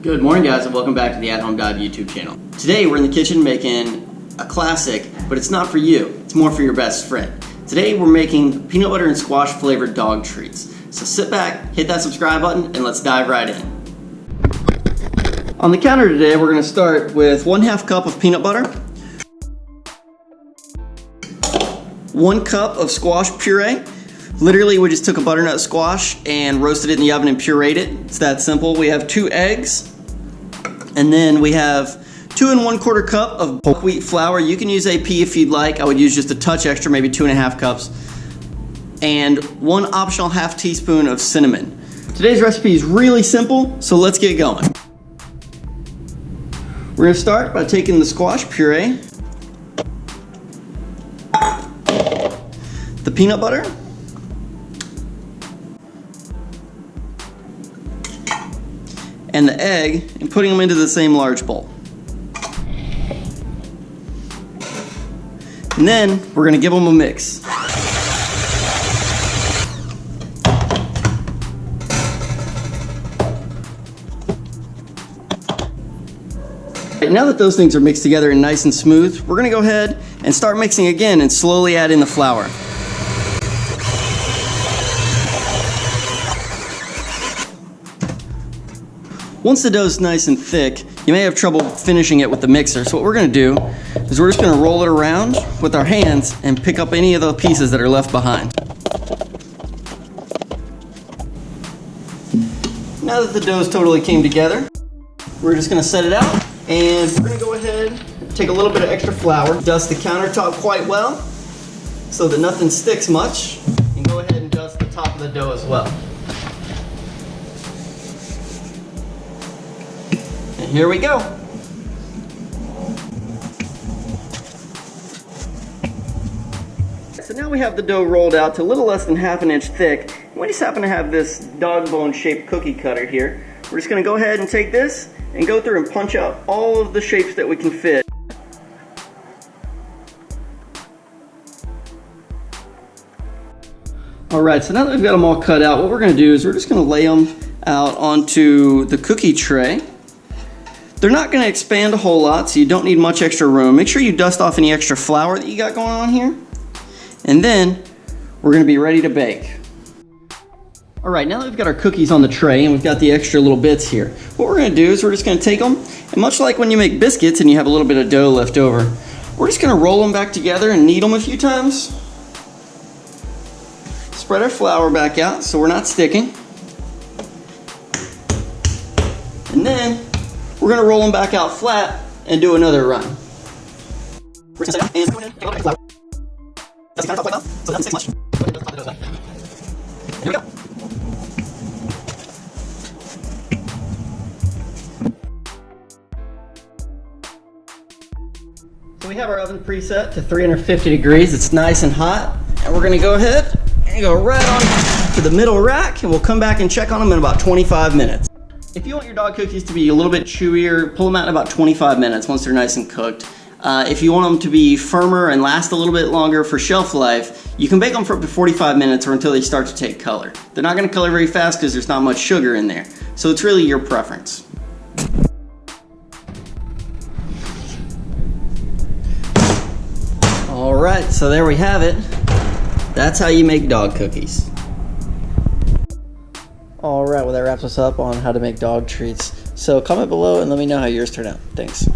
Good morning, guys, and welcome back to the athomedive YouTube channel. Today we're in the kitchen making a classic, but it's not for you, it's more for your best friend. Today we're making peanut butter and squash flavored dog treats. So sit back, hit that subscribe button, and let's dive right in. On the counter today we're going to start with 1/2 cup of peanut butter, 1 cup of squash puree. Literally, we just took a butternut squash and roasted it in the oven and pureed it. It's that simple. We have 2 eggs, and then we have 2 1/4 cup of whole wheat flour. You can use AP if you'd like. I would use just a touch extra, maybe 2 1/2 cups, and 1 optional 1/2 teaspoon of cinnamon. Today's recipe is really simple, so let's get going. We're gonna start by taking the squash puree, the peanut butter, and the egg, and putting them into the same large bowl. And then we're going to give them a mix. Right, now that those things are mixed together and nice and smooth, we're going to go ahead and start mixing again and slowly add in the flour. Once the dough is nice and thick, you may have trouble finishing it with the mixer. So what we're going to do is we're just going to roll it around with our hands and pick up any of the pieces that are left behind. Now that the dough's totally came together, we're just going to set it out, and we're going to go ahead and take a little bit of extra flour, dust the countertop quite well so that nothing sticks much, and go ahead and dust the top of the dough as well. Here we go. So now we have the dough rolled out to a little less than 1/2 inch thick. We just happen to have this dog bone shaped cookie cutter here. We're just going to go ahead and take this and go through and punch out all of the shapes that we can fit. Alright, so now that we've got them all cut out, what we're going to do is we're just going to lay them out onto the cookie tray. They're not going to expand a whole lot, so you don't need much extra room. Make sure you dust off any extra flour that you got going on here. And then we're going to be ready to bake. Alright, now that we've got our cookies on the tray and we've got the extra little bits here, what we're going to do is we're just going to take them, and much like when you make biscuits and you have a little bit of dough left over, we're just going to roll them back together and knead them a few times. Spread our flour back out so we're not sticking. And then we're going to roll them back out flat and do another run. We're just going to set it out and go ahead and take a little bit of flour. That's the countertop quite well, so it doesn't stick much. Go ahead and pop the dough back. Here we go. So we have our oven preset to 350 degrees. It's nice and hot. And we're going to go ahead and go right on to the middle rack, and we'll come back and check on them in about 25 minutes. If you want your dog cookies to be a little bit chewier, pull them out in about 25 minutes once they're nice and cooked. If you want them to be firmer and last a little bit longer for shelf life, you can bake them for up to 45 minutes or until they start to take color. They're not going to color very fast because there's not much sugar in there. So it's really your preference. Alright, so there we have it. That's how you make dog cookies. Alright, well that wraps us up on how to make dog treats. So comment below and let me know how yours turn out. Thanks.